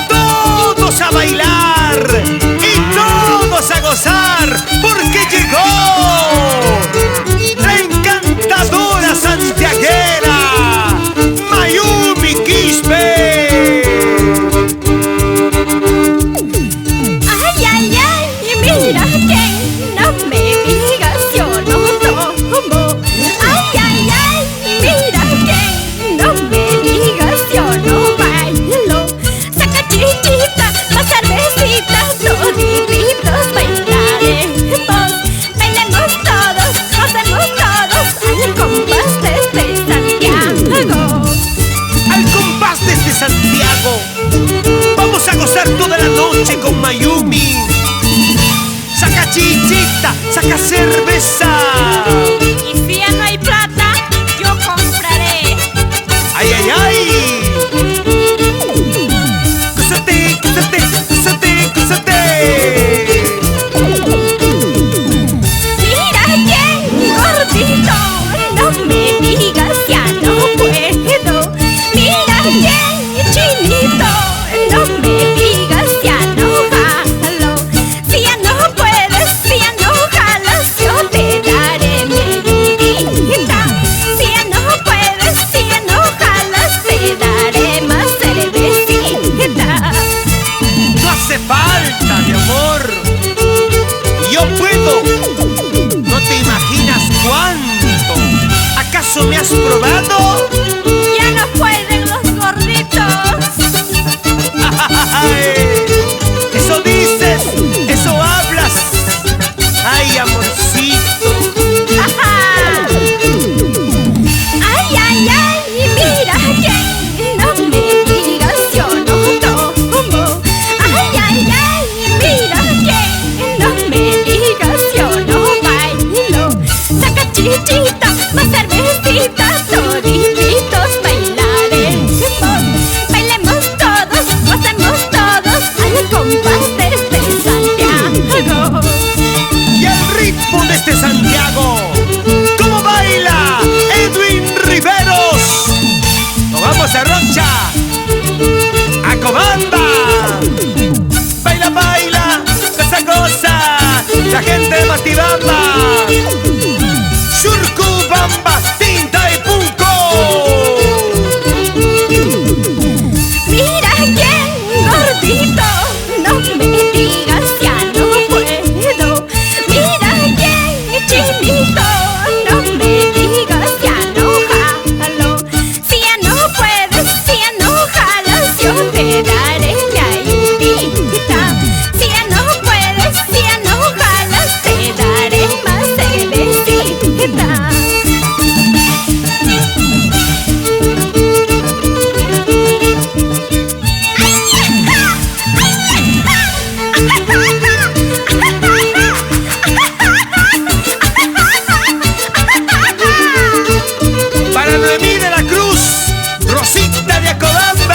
Todos a bailar y todos a gozar, porque llegó la encantadora santiaguera Mayumi Quispe. Ay, ay, ay, mira que no me digas yo no tomo. Ay, ay, ay, mira que no me digas yo no bailo. Saca chichita, más cervecita, toditos bailaremos. Bailemos todos, gocemos todos al compás desde Santiago. Al compás desde Santiago vamos a gozar toda la noche con Mayumi. Saca chichita, saca cerveza. Y si ya no hay plata, yo compraré. Ay, ay, ay. Gózate, gózate, gózate, gózate. Mira bien, gordito, no me digas ya no puedo. Mira bien, chinito, no me digas ya no jalo. Si ya no puedes, si ya no jalas, yo te daré mi ayudita. Si ya no puedes, si ya no jalas, te daré más cervecita. No hace falta, mi amor. Yo puedo. No te imaginas cuánto. ¿Acaso me has probado? Ya no pueden los gorditos. Ay, eso dices, eso hablas. Ay, amorcito. Ay, ay, ay, mira que no me digas yo no tomo. Ay, ay, ay, mira que no me digas yo no bailo. Saca chichita, más cervecita, toditos bailaremos. Bailemos todos, gocemos todos al compás desde Santiago. Y al ritmo de este Santiago, ¿cómo baila Edwin Riveros? Nos vamos a Rocha, a Cobamba. Baila, baila, goza, goza, la gente de Matibamba, Surcubamba, Tinta y Punco. Mira bien, gordito, no me digas ya no puedo. Mira bien, chinito, no me digas ya no jalo. Si ya no puedes, si ya no jalas, yo te daré mi ayudita. Si ya no puedes, si ya no jalas, te daré más cervecita. Para Noemí de la Cruz, Rosita de Acobamba.